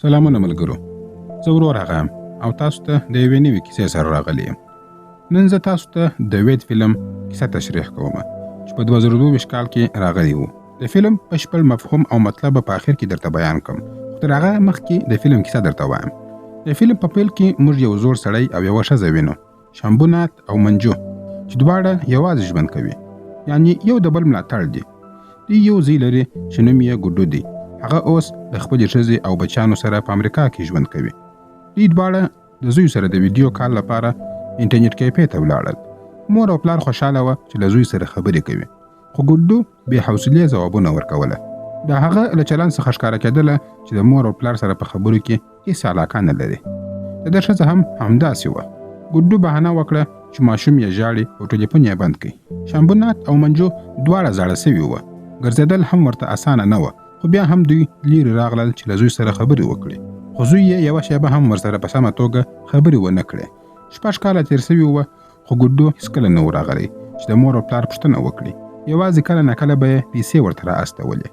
سلامونه ملګرو. زه ورور هغه یم او تاسو ته د یوې نوې کیسې سره راغلی یم. نن زه تاسو ته د وید فلم کیسه تشریح کوم چې په 2022 کال کې راغلی و. د فلم بشپړ مفهوم او مطلب په آخر کې درته بیان کوم. خو تر هغه مخکې د فلم کیسه درته وایم. د فلم په پیل کې موږ یو زوړ سړی او یوه ښځه وینو، شامبونات او منجو، چې دواړه یوازې ژوند کوي، یعنی یو د بل ملاتړ دي. دوی یو ځای لري چې نوم یې ګوډو دی. هغه اوس د خپلې ښځې او بچیانو سره په امریکا کې ژوند کوي. دوی دواړه د زوی سره د ویډیو کال لپاره انټرنیټ کیفې ته ولاړل. مور او پلار خوشحاله وه چې له زوی سره خبرې کوي، خو ګوډو بې حوصلې ځوابونه ورکوله. د هغه له چلند څخه ښکاره کېدله چې د مور او پلار سره په خبرو کې هېڅ علاقه نه لري. د ده ښځه هم همداسې وه. ګوډو بهانه وکړه چې ماشوم یې ژاړي او ټلیفون یې بند کړي. شامبونات او منجو دواړه زاړه سوي وه. ګرځېدل هم ورته اسانه نه وه، خو بیا هم دوی لیرې راغلل چې له زوی سره خبرې وکړي. خو زوی یې یوه شېبه هم ورسره په سمه توګه خبرې ونه کړې. 6 کاله تېر سوي وه، خو ګوډو هېڅکله نه و راغلی چې د مور او پلار پوښتنه وکړي. یوازې کله ناکله به یې پیسې ورته را استولې.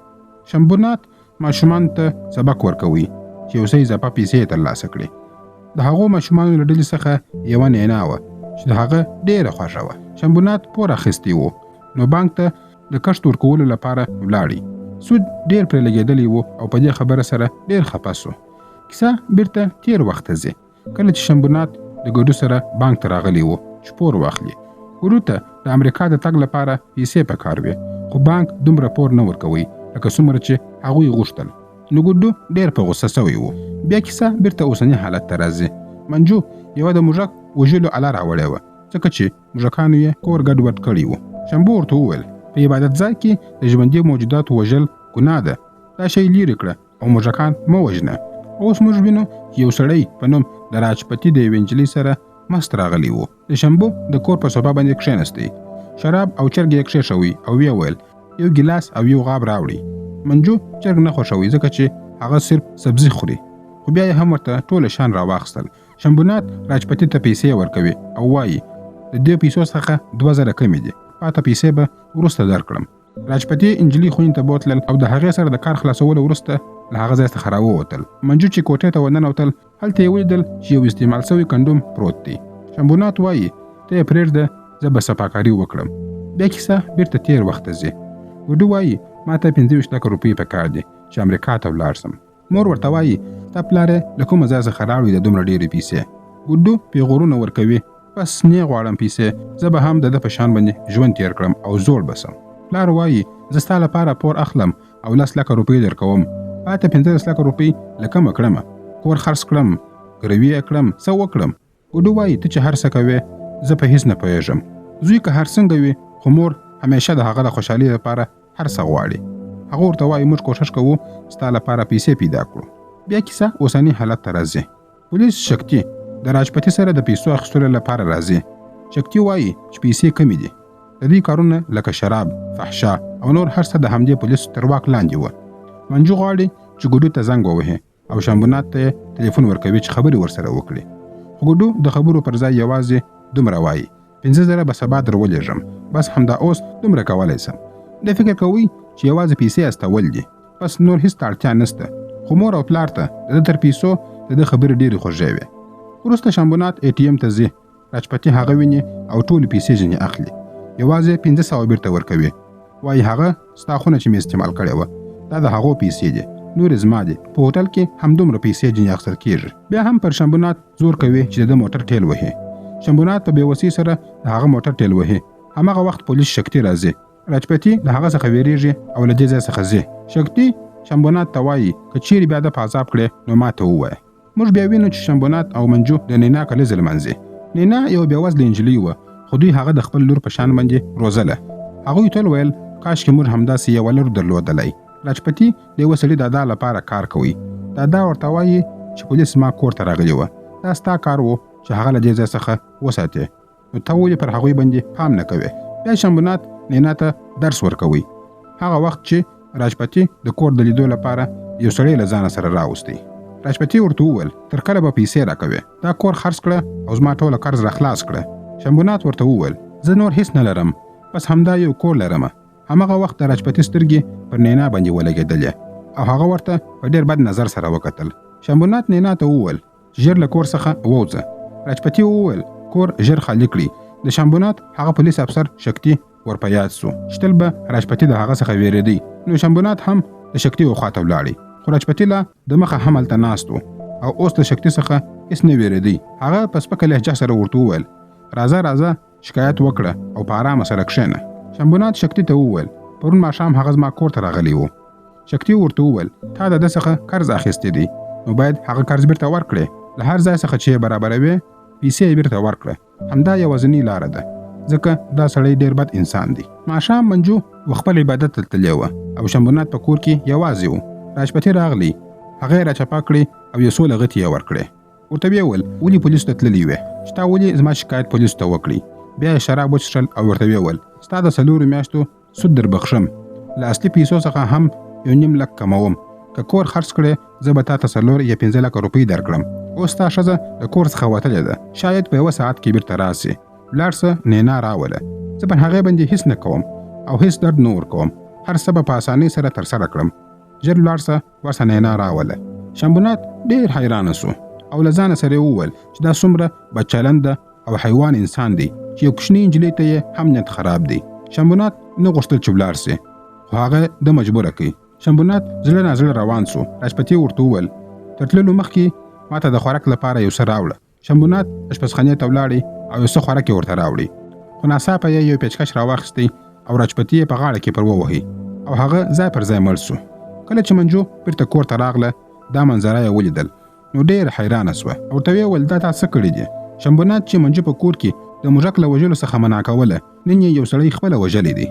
شامبونات ماشومانو ته سبق ورکوي چې یو څه اضافه پیسې ترلاسه کړي. د هغو ماشومانو له ډلې څخه یوه نینا وه چې د هغه ډېره خوښه وه. شامبونات پور اخیستی و، نو بانک ته د کښت ورکولو لپاره ولاړی. سود ډېر پرې لګېدلی و او په دې خبره سره ډېر خفه سو. کیسه بیرته تېر وخت ته ځي، کله چې شامبونات د ګوډو سره بانک ته راغلی و چې پور واخلي. ګوډو ته د امریکا د تګ لپاره پیسې پکار وې، خو بانک دومره پور نه ورکوي لکه څومره چې هغوی غوښتل. نو ګوډو ډېر په غوسه سوی و. بیا کیسه بیرته اوسني حالت ته راځي. منجو یوه د موږک وژلو اله راوړې وه، ځکه چې موږکانو یې کور ګډوډ کړی و. شامبو ورته وویل په عبادت ځای کې د ژوندي موجوداتو وژل ګناه ده، دا شی لیرې کړه او موږکان مه وژنه. اوس موږ وینو چې یو سړی په نوم د راجپتي د یوې نجلۍ سره مست راغلی و. د شامبو د کور په صوفه باندې کښېنستی، شراب او چرګ یې کښېښوي او ویې ویل یو ګیلاس او یو غاب راوړي. منجو چرګ نه خوښوي ځکه چې هغه صرف سبزي خوري، خو بیا یې هم ورته ټوله شان راواخیستل. شامبونات راجپتي ته پیسې ورکوي او وایي د دې پیسو څخه 2000 کمې دي، پاته پیسې به وروسته درکړم. راجپتي انجلۍ خونې ته بوتلل او د هغې سره د کار خلاصولو وروسته له هغه ځای څخه راووتل. منجو چې کوټې ته ورننوتل، هلته یې ولیدل چې یو استعمال سوی کنډوم پروت دی. شامبونات وایي ته یې پرېږده، زه به صفاکاري وکړم. بیا کیسه بیرته تېر وخت ته ځي. ګوډو وایي ما ته 25 لکه روپۍ پکار دي چې امریکا ته ولاړ سم. مور ورته وایي ستا پلار یې له کومه ځای څخه راوړي د دومره ډېرې پیسې. ګوډو پیغورونه ورکوي، بس نه غواړم پیسې، زه به هم د ده په شان باندې ژوند تېر کړم او زوړ بسم. پلار وایي زه ستا لپاره پور اخلم او 10 لکه روپۍ درکوم، پاته 15 لکه روپۍ له کمه کړم، کور خرڅ کړم، ګروي یې کړم، څه وکړم. ګوډو وایي ته چې هر څه کوې زه په هېڅ نه پوهېږم. زوی که هر څنګه وي، خو مور همیشه د هغه د خوشحالۍ لپاره هر څه غواړي. هغه ورته وایي موږ کوښښ کوو ستا لپاره پیسې پیدا کړو. بیا کیسه اوسني حالت ته راځي. پولیس شکتي د راجپتي سره د پیسو اخیستلو لپاره راځي. شکتي وایي چې پیسې کمې دي. د دې کارونه لکه شراب، فحشا او نور هر څه د همدې پولیسو تر واک لاندې وه. منجو غواړي چې ګوډو ته زنګ ووهي او شامبونات ته یې ټلیفون ورکوي چې خبرې ورسره وکړي. خو ګوډو د خبرو پر ځای یوازې دومره وایي 50,000 به سبا در ولېږم، بس همدا اوس دومره کولی سم. د فکر کوي چې یوازې پیسې استول دي، بس نور هېڅ ته اړتیا نشته. خو مور او پلار ته د ده تر پیسو د ده خبرې ډېرې خوږې وې. وروسته شامبونات ATM ته ځي. راجپتي هغه ویني او ټولې پیسې ځینې اخلي. یوازې 500 بیرته ورکوي. وایي هغه ستا خونه چې مې استعمال کړې وه دا د هغو پیسې دي، نورې زما دي. په هوټل کې همدومره پیسې ځینې اخیستل کېږي. بیا هم پر شامبونات زور کوي چې د ده موټر ټیل وهي. شامبونات په بېوسۍ سره د هغه موټر ټیل وهي. هماغه وخت پولیس شکتي راځي. راجپتي د هغه څخه ویریږي او له دې ځای څخه ځي. شکتي شامبونات ته وایي که چیرې بیا ده په عذاب کړې نو ما ته ووایه. موږ بیا وینو چې شامبونات او منجو د نینا کلیزه لمانځي. نینا یو بېوزله نجلۍ وه، خو دوی هغه د خپل لور په شان باندې روزله. هغوی تل ویل کاشکې موږ همداسې یوه لور درلودلی. راجپتي د یوه سړي دادا لپاره کار کوي. دادا ورته وایي چې پولیس ما کور ته راغلي وه، دا ستا کار و چې هغه له دې ځای څخه وساتې، نو ته ولې پر هغوی باندې پام نه کوې. بیا شامبونات نینا ته درس ورکوي. هغه وخت چې راجپتي د کور د لیدو لپاره یو سړی له ځانه سره راوستی. راجپتي ورته وویل تر کله به پیسې راکوې، دا کور خرڅ کړه او زما ټوله قرض راخلاص کړه. شامبونات ورته وویل زه نور هیڅ نه لرم، بس همدا یو کور لرم. هماغه وخت د راجپتي سترګې پر نینا باندې ولګېدلې او هغه ورته په ډېر بد نظر سره وکتل. شمبونات نینا ته وویل چې ژر له کور څخه ووځه. راجپتي وویل کور ژر خالي کړي. د شمبونات هغه پولیس افسر شکتي ورپه یاد سو چې تل به راجپتي د هغه څخه ویرېدی. نو شمبونات هم د شکتي خواته ولاړی، خو راجپتي لا د مخه هملته ناست و او اوس د شکتي څخه هیڅ نه ویرېدی. هغه په سپکه لهجه سره ورته وویل راځه شکایت وکړه او په ارامه سره کښېنه. شمبونات شکتي ته وویل پرون ماښام هغه زما کور ته راغلی و. شکتي ورته وویل تا د ده څخه قرض اخیستی دی، نو باید هغه قرض بیرته ورکړې. له هر ځای څخه چې برابروې پیسې یې بیرته ورکړه. همدا یوازینۍ لاره ده، ځکه دا سړی ډېر بد انسان دی. ماښام منجو خپل عبادت ته تللی وه او شمبونات په کور کې یوازې و. راجپتي راغلی، هغه یې راچپه کړې او یو څو لغتې یې ورکړې. ورته ویې ویل ولې پولیسو ته تللی وې چې تا ولې زما شکایت پولیسو ته وکړي. بیا یې شراب وڅښل او ورته ویې ویل ستا د 4 میاشتو سود در بخښم، له اصلي پیسو څخه هم 1.5 لک کموم. که کور خرڅ کړې زه به تا ته 4 یا 5 لکه روپۍ درکړم. اوس ستا ښځه د کور څخه وتلې ده، شاید په 1 ساعت کې بیرته راسي. ولاړ شه نینا راوله، زه پر هغې باندې هیڅ نه کوم او هیڅ درد نه ورکوم. هر څه به په اسانۍ سره ترسره کړم. ژر ولاړ شه ورسه نینا راوله. شمبونات ډېر حیرانه سو او له ځانه سره یې وویل چې دا څومره بدچلنده او حیوان انسان دی چې یو کوچنۍ نجلۍ ته یې هم نیت خراب دی. شمبونات نه غوښتل چې ولاړ سي، خو هغه د مجبوره کړي. شمبونات زړه نازړه روان سو. راجپتي ورته وویل تر تللو مخکې ماته د خوراک لپاره یو څه راوړه. شمبونات اشپزخانې ته ولاړې او یو څه خوراک یې ورته راوړي، خو ناڅاپه یې یو پیچکش راواخیستی او راجپتي یې په غاړه کې پر ووهي او هغه ځای پر ځای مړ سو. کله چې منجو بیرته کور ته راغله دا منظره یې ولیدل نو ډېر حیرانه سوه او ورته ویې ویل دا تا څه کړي دي؟ شمبونات چې منجو په کور کې د موږک له وژلو څخه منع کوله، نن یې یو سړی خپله وژلی دی.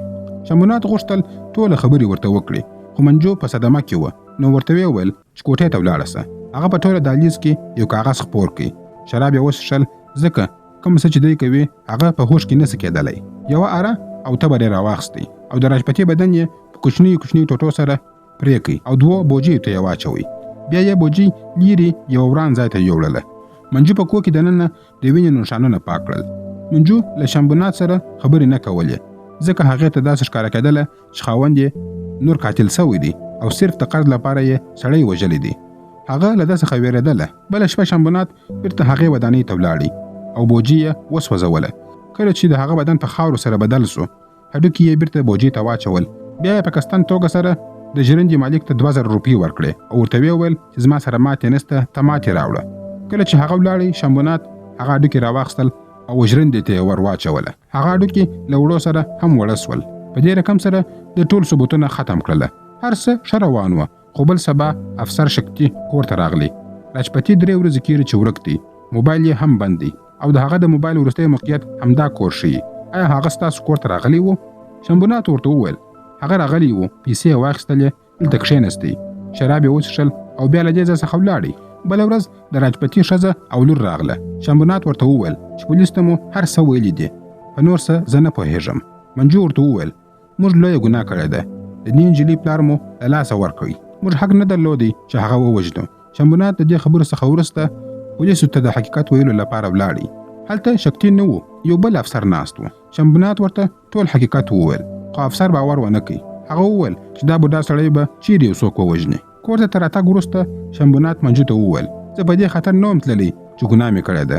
شمبونات غوښتل ټوله خبرې ورته وکړي، خو منجو په صدمه کې وه. نو ورته ویې ویل چې کوټې ته ولاړه سه. هغه په ټوله دهلیز کې یو کاغذ خپور کړي. شراب یې وڅښل، ځکه کوم څه چې دی کوي هغه په هوښ کې نسي کېدلی. یوه اره او تبر یې راواخیستی او د راجپتي بدن یې په کوچنیو ټوټو سره پرې کړي او 2 بوجیو ته یې واچوئ. بیا یې بوجي لیرې یو وران ځای ته یوړله. منجو په کور کې دننه د وینې نښانونه پاک کړل. منجو له شمبونات سره خبرې نه کولې، ځکه هغې ته داسې ښکاره کېدله چې خاوند یې نور قاتل سوی دی او صرف د قرض لپاره یې سړی وژلی دی. هغه له ده څخه ویرېدله. بله شپه شمبونات بیرته هغې ودانۍ ته ولاړی او بوجي یې وسوځوله. کله چې د هغه بدن په خاورو سره بدل سو، هډوکي یې بیرته بوجي ته واچول. بیا یې په کستن توګه سره د ژرندې مالک ته 2000 روپۍ ورکړې او ورته ویې ویل چې زما سره ماتې نسته، ته ماتې راوړه. کله چې هغه ولاړی شمبونات هغه هډوکي راواخیستل او ژرندې ته یې ور واچوله. هغه هډوکي له وړو سره هم وړه سول. په دې رقم سره د ټول ثبوتونه ختم کړله. هر څه ښه روان وه، خو بل سبا افسر شکتي کور ته راغلی. راجپتي 3 ورځې کېږي چې ورک دی، موبایل یې هم بند دی او د هغه د موبایل وروستی موقعیت همدا کور ښیي. آیا هغه ستاسو کور ته راغلی و؟ شمبونات ورته وویل هغه راغلی و، پیسې یې واخیستلې، دلته کښېنستی، شراب یې وڅښل او بیا له دې ځای څخه ولاړی. بله ورځ د راجپتي ښځه او لور راغله. شمبونات ورته وویل چې پولیس ته مو هر څه ویلي دي، په نور څه زه نه پوهېږم. منجو ورته وویل موږ لویه ګناه کړې ده، د دې نجلۍ پلار مو له لاسه ورکړی، موږ حق نه درلودی چې هغه ووژنو. شمبونات د دې خبرو څخه وروسته پولیسو ته د حقیقت ویلو لپاره ولاړی. هلته شکتي نه و، یو بل افسر ناست و. شمبونات ورته ټول حقیقت وویل، خو افسر باور ونه کړي. هغه وویل چې دا بوډا سړی به چیرې یو څوک ووژني. کور ته تر راتګ وروسته شمبونات منجو ته وویل زه په دې خطر نه وم تللی چې ګناه مې کړې ده،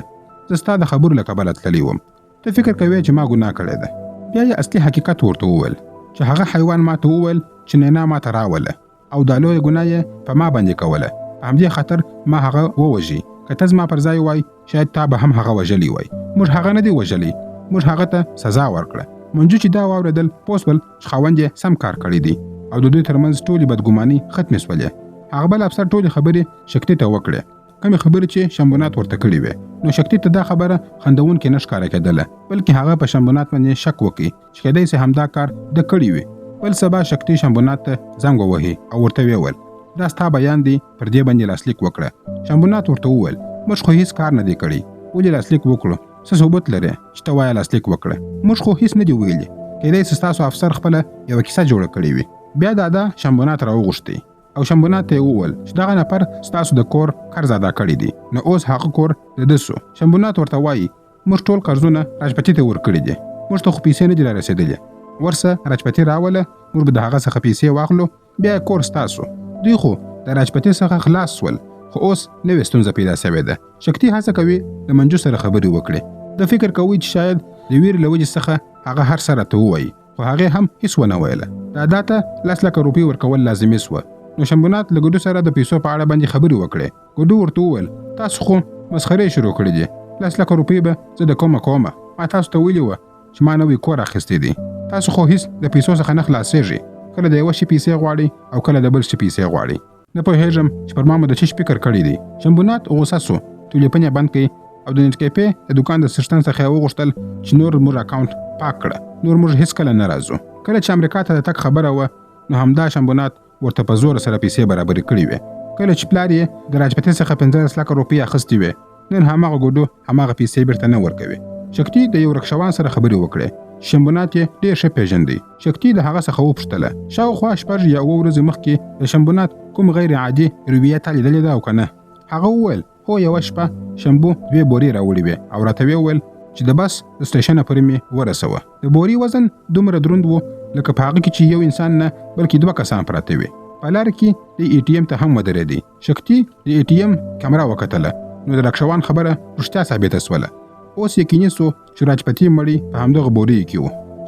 زه ستا د خبرو له کبله تللی وم، ته فکر کوې چې ما ګناه کړې ده. بیا یې اصلي حقیقت ورته وویل چې هغه حیوان ماته وویل چې نینا ماته راوله او دا لویه ګناه یې په ما باندې کوله، په همدې خاطر ما هغه ووژي. که ته زما پر ځای وای شاید تا به هم هغه وژلی وای. موږ هغه نه دی وژلی، موږ هغه ته سزا ورکړه. منجو چې دا واورېدل پوه سول چې خاوند یې سم کار کړی دی او د دوی ترمنځ ټولې بدګماني ختمې سولې. هغه بل افسر ټولې خبرې شکتي ته وکړې، کومې خبرې چې شمبونات ورته کړې وې. نو شکتي ته دا خبره خندونکې نه ښکاره کېدله، بلکې هغه په شمبونات باندې شک وکړي چې کیدای شي همدا کار د کړی وي. بل سبا شکتي شمبونات ته زنګ ووهي او ورته ویې ویل دا ستا بیان دی، پر دې باندې لاسلیک وکړه. شمبونات ورته وویل موږ خو هیڅ کار نه دی کړی، ولې لاسلیک وکړو؟ څه ثبوت لري چې ته وایه لاسلیک وکړه؟ موږ خو هیڅ نه دی ویلي، کیدای شي ستاسو افسر خپله یوه کیسه جوړه کړې وي. بیا دادا شمبونات راوغوښتی او شمبونات ته یې وویل چې دغه نفر ستاسو د کور قرض ادا کړی دی، نو اوس هغه کور د ده سو. شمبونات ورته وایي موږ ټول قرضونه راجپتي ته ورکړي دي، موږ ته خو پیسې نه دي رارسېدلې، ورسه راجپتي راوله، موږ به د هغه څخه پیسې واخلو، بیا کور ستاسو. دوی خو د راجپتي څخه خلاص سول، خو اوس نوې ستونزه پیدا شوې ده. شکتي هڅه کوي د منجو سره خبرې وکړي. د فکر کوي چې شاید د ویر له وجې څخه هغه هر سره ته ووایي، خو هغې هم هیڅ ونه ویله. دا ته 10 لکه روپۍ ورکول لازمي سوه. نو شنبونات له ګډو سره د پیسو په اړه باندې خبرې وکړې. ګډو ورته وویل تاسو خو مسخرې شروع کړې دي. 10 لکه روپۍ به زه د کومه ما تاسو ته ویلي وه چې ما نوی کور اخیستی دی. تاسو خو هیڅ د پیسو څخه نه خلاصېږئ. کله د یوه شي پیسې غواړئ او کله د بل شي پیسې غواړئ. نه پوهېږم چې پر ما مو د څه فکر کړی دی. شنبونات غوسه سو، ټلیفون یې بند کړي او د نت کیفې د دکان د سشتن څخه یې وغوښتل چې نور موږ اکاونټ پاک کړه. نور موږ هیڅ کله نه راځو. کله چې امریکا ته د تګ خبره وه نو همدا شنبونات ورته په زور سره پیسې برابرې کړې وې. کله چې پلار یې د راجپتې څخه 15 لکه روپۍ اخیستې وې، نن هماغه ګوډو هماغه پیسې بیرته نه ورکوي. شکتي د یو رکشوان سره خبرې وکړې. شنبونات یې ډېر ښه پیژندی. شکتي د هغه څخه وپوښتله شاوخوا 4 یا 7 ورځې مخکې د شنبونات کوم غیر عادي رویه تا لیدلې ده او که نه؟ هغه وویل هو، یوه شپه شنبو 2 بورې راوړې وې او راته ویې وویل چې د بس د سټیشنه پورې مې ورسوه. د بورې وزن دومره دروند و لکه په هغه کې چې یو انسان نه بلکې 2 کسان پراته وي. په لار کې د ATM ته هم ودرېدی. شکتي د ATM کمره وکتله نو د رکشوان خبره رښتیا ثابته سوله. اوس یقیني سو چې راجپتي مړی په همدغه بورې کې و.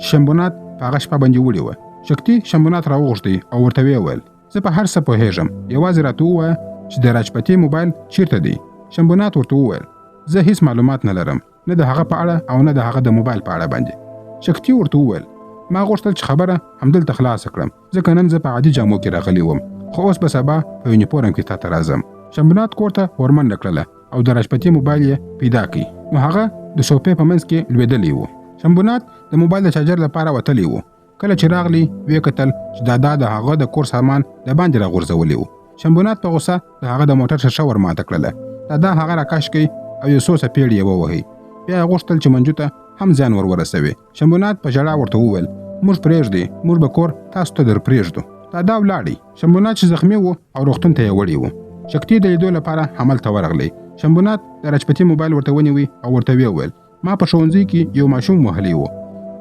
شنبونات په هغه شپه باندې وړې وه. شکتي شنبونات راوغوښتی او ورته ویې ویل زه په هر څه پوهېږم، یوازې راته ووایه چې د راجپتي موبایل چیرته دی. شنبونات ورته وویل زه هیڅ معلومات نه لرم، نه د هغه په اړه او نه د هغه د موبایل په اړه باندې. شکتي ورته وویل ما غوښتل چې خبره همدلته خلاصه کړم، ځکه نن زه په عادي جامو کې راغلی وم، خو اوس به سبا په یونیفورم کې تا ته راځم. شنبونات کور ته ورمنډه کړله او د راجپتي موبایل یې پیدا کړ. نو هغه د شوپې په منځ کې لوېدلی و. شنبونات د موبایل د چارجر لپاره وتلی و. کله چې راغلی ویې کتل چې دا د هغه د کور سامان د باندې راغورځولی و. شنبونات په غوسه د هغه د موټر شیشه ورماته کړله. دا هغه راکش کړي او یو څو څپېړې یې ووهي. بیا یې غوښتل چې منجو ته هم ځان ورسوي. شنبونات په ژړا ورته وویل موږ پرېږدئ، موږ به کور تاسو ته در پرېږدو. دا ولاړی. شنبونات چې زخمي و او روغتون ته یې وړی و. شکتي د لیدو لپاره هملته ورغلی. شنبونات د راجپتي موبایل ورته ونیوی او ورته ویې ویل ما په ښوونځي کې یو ماشوم وهلی و.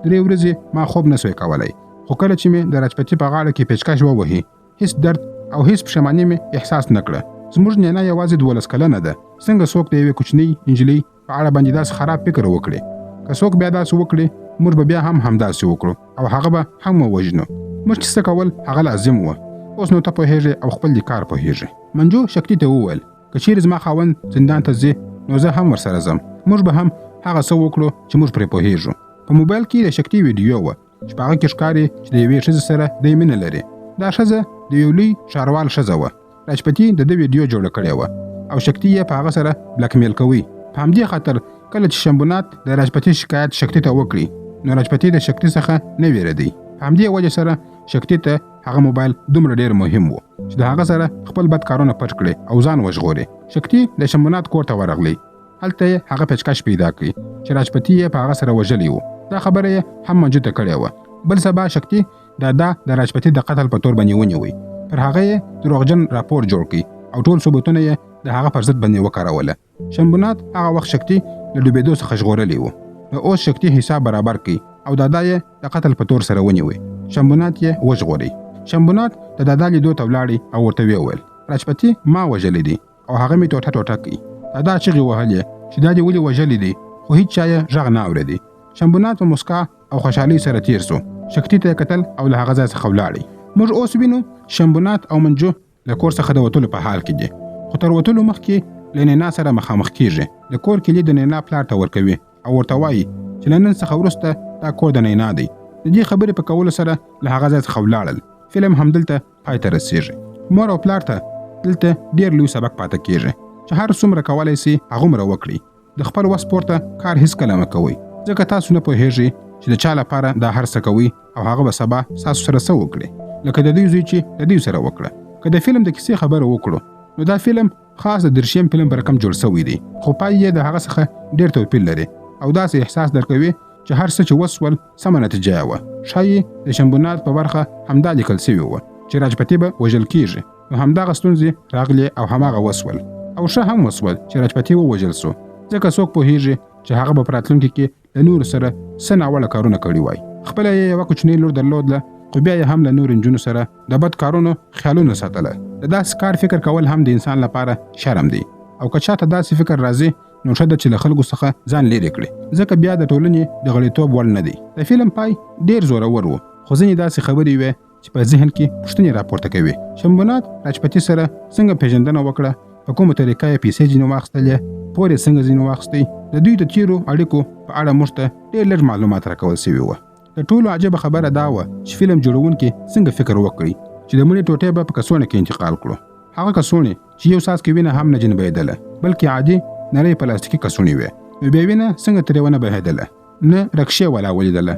3 ورځې ما خوب نه سوی کولی، خو کله چې مې د راجپتي په غاړه کې پیچکش ووهي هیڅ درد او هیڅ پښیماني مې احساس نه کړه. زموږ نینا یوازې 12 کلنه ده. څنګه څوک د یوې کوچنۍ نجلۍ په اړه باندې داسې خراب فکر وکړي؟ که څوک بیا داسې وکړي موږ به بیا هم همداسې وکړو او هغه به هم ووژنو. موږ چې څه کول هغه لازم و. اوس نو ته پوهېږې او خپل د کار پوهېږې. منجو شکتي ته وویل که چیرې زما خاوند زندان ته ځي نو زه هم ورسره ځم. موږ به هم هغه څه وکړو چې موږ پرې پوهېږو. په موبایل کې د شکتي ویډیو وه چې په هغه کې ښکاري چې د یوې ښځې سره دی مینه لري. دا ښځه د یو لوی ښاروال ښځه وه. راجپتي د ده ویډیو جوړه کړې وه او شکتي یې په هغه سره بلاک میل کوي. په همدې خاطر کله چې شنبونات د راجپتي شکایت شکتي ته وکړي نو راجپتي د شکتي څخه نه ویرېدی. په همدې وجه سره شکتي ته هغه موبایل دومره ډېر مهم و چې د هغه سره خپل بد کارونه پټ کړي او ځان وژغوري. شکتي د شنبونات کور ته ورغلی. هلته یې هغه پیچکش پیدا کړي چې راجپتي یې په هغه سره وژلی و. دا خبره یې هم منجو ته کړې وه. بل سبا شکتي د راجپتي د قتل په تور باندې ونیوی. پر هغه یې دروغجن راپور جوړ کړي او ټول ثبوتونه یې د هغه پر ضد باندې وکاروله. شنبونات هغه وخت شکتي له ډوبېدو څخه ژغورلی و. نو اوس شکتي حساب برابر کړي او دادا یې د قتل په تور سره ونیوی. شنبونات یې وژغوري. شنبونات د دادا لیدو ته ولاړی او ورته ویې ویل راجپتي ما وژلی دی او هغه مې ټوټه ټوټه کړي. دادا چغې وهلې چې دا دې ولې وژلی دی، خو هیڅ چا یې غږ نه اورېدی. شنبونات په مسکا او خوشحالۍ سره تیر سو. شکتي ته یې کتل او له هغه ځای څخه ولاړی. موږ اوس وینو شنبونات او منجو له کور څخه د وتلو په حال کې دي، خو تر وتلو مخکې له نینا سره مخامخ کیږي. د کور کلي د نینا پلار ته ورکوي او ورته وایي چې له نن څخه وروسته دا کور د نینا دی. د دې خبرې په کولو سره له هغه ځای څخه ولاړل. فلم همدلته پای ته رسېږي. مور او پلار ته دلته ډېر لوی سبق پاته کیږي چې هر څومره کولی سي هغومره وکړي. د خپل وس پورته کار هیڅکله مه کوئ، ځکه تاسو نه پوهېږئ چې د چا لپاره دا هر څه کوي او هغه به سبا ستاسو سره څه وکړي. لکه د دوی زوی چې د دوی سره وکړه. که د فلم د کیسې خبره وکړو نو دا فلم خاص د درشیم فلم په رقم جوړ شوی دی، خو پای یې د هغه څخه ډېر توپیر لري او داسې احساس درکوي چې هر څه چې وسول سمه نتیجه یې وه. ښایي د شنبونات په برخه همدا لیکل سوي وه چې راجپتي به وژل کیږي. نو همدغه ستونزې راغلې او هماغه وسول او ښه هم وسول چې راجپتي ووژل سو، ځکه څوک پوهېږي چې هغه به په راتلونکي کې له نورو سره څه ناوړه کارونه کړي وای. خپله یې یوه کوچنۍ لور درلودله، خو بیا یې هم له نور نجونو سره د بد کارونو خیالونه ساتله. د داسې کار فکر کول هم د انسان لپاره شرم دی او که چاته داسې فکر راځي نو ښه ده چې له خلکو څخه ځان لرې کړي ځکه بیا د ټولنې د غړیتوب وړ نه دی. د فلم پای ډیر زورور و خو ځینې داسې خبرې وې چې په ذهن کې پوښتنې راپورته کوي. شمبونات راجپتي سره څنګه پیژندنه وکړه، په کومه طریقه یې پیسې ځینې واخیستلې، پور یې څنګه ځینې واخیستی، د دوی د تیرو اړیکو په اړه موږ ته ډېر لږ معلومات راکول سوي وو. د ټولو عجبه خبره دا وه چې فلم جوړونکي څنګه فکر وکړي چې د مړي ټوټې به په کڅوړه کې انتقال کړو. هغه کڅوړې چې یو څاڅکی وینه هم نه جنبېدله بلکې عادي نرۍ پلاستیکي کڅوړې وې. نو بیا وینه څنګه ترې ونه بهېدله، نه رکشې ولا ولیدله،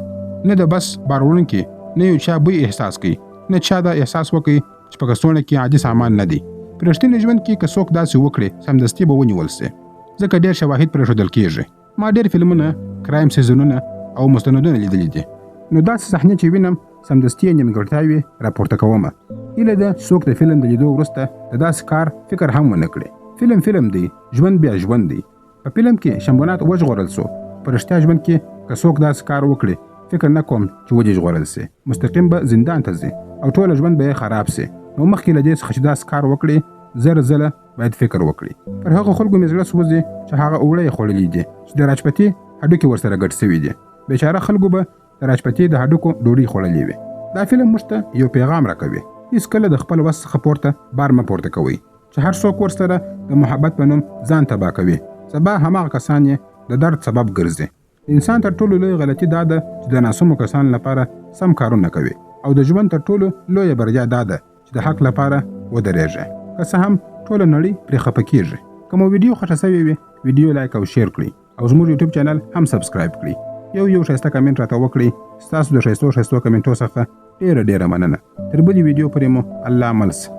نه د بس بار وړونکي نه یو چا بوی احساس کوي، نه چا دا احساس وکړي چې په کڅوړه کې عادي سامان نه دی. په رښتیني ژوند کې که څوک داسې وکړي سمدستي به ونیول سي ځکه ډېر شواهد پرېښودل کېږي. ما ډېر فلمونه، کرایم سیزنونه او مستندونه لیدلي دي، نو داسې صحنې چې وینم سمدستي یې نیمګړتیاوې راپورته کومه. هیله ده څوک د فلم د لیدو وروسته د داسې کار فکر هم ونه کړي. فلم دی، ژوند بیا ژوند دی. په فلم کې شمبونات وژغورل سو، په رښتیا ژوند کې که څوک داسې کار وکړي فکر نه کوم چې ودې ژغورل سي، مستقیم به زندان ته ځي او ټول ژوند به یې خراب سي. نو مخکې له دې څخه چې داسې کار وکړي زر ځله باید فکر وکړي. پر هغه خلکو مې زړه سوځي چې هغه اوړه یې خوړلي دي چې د راجپتي هډوکي ورسره ګډ سوي دي. بیچاره خلکو به د راجپتي د هډوکو ډوډۍ خوړلې وي. دا فلم موږ ته یو پیغام راکوي، هیڅکله د خپل وس څخه پورته بار مه پورته کوئ چې هر څوک ورسره د محبت په نوم ځان تباه کوي. سبا هماغه کسان یې د درد سبب ګرځي. انسان تر ټولو لوی غلطي دا ده چې د ناسمو کسانو لپاره سم کارونه کوي او د ژوند تر ټولو لویه بریا دا ده چې د حق لپاره ودرېږي. که څه هم ټوله نړۍ پرې خفه کېږي. که مو ویډیو خوښه سوې وي ویډیو لایک او شیر کړئ او زموږ یوټیوب چینل هم سبسکرایب کړئ. یو ښایسته کمنټ راته وکړئ. ستاسو د ښایستو کمنټو څخه ډېره مننه. تر بلې ویډیو پورې مو الله مل سه.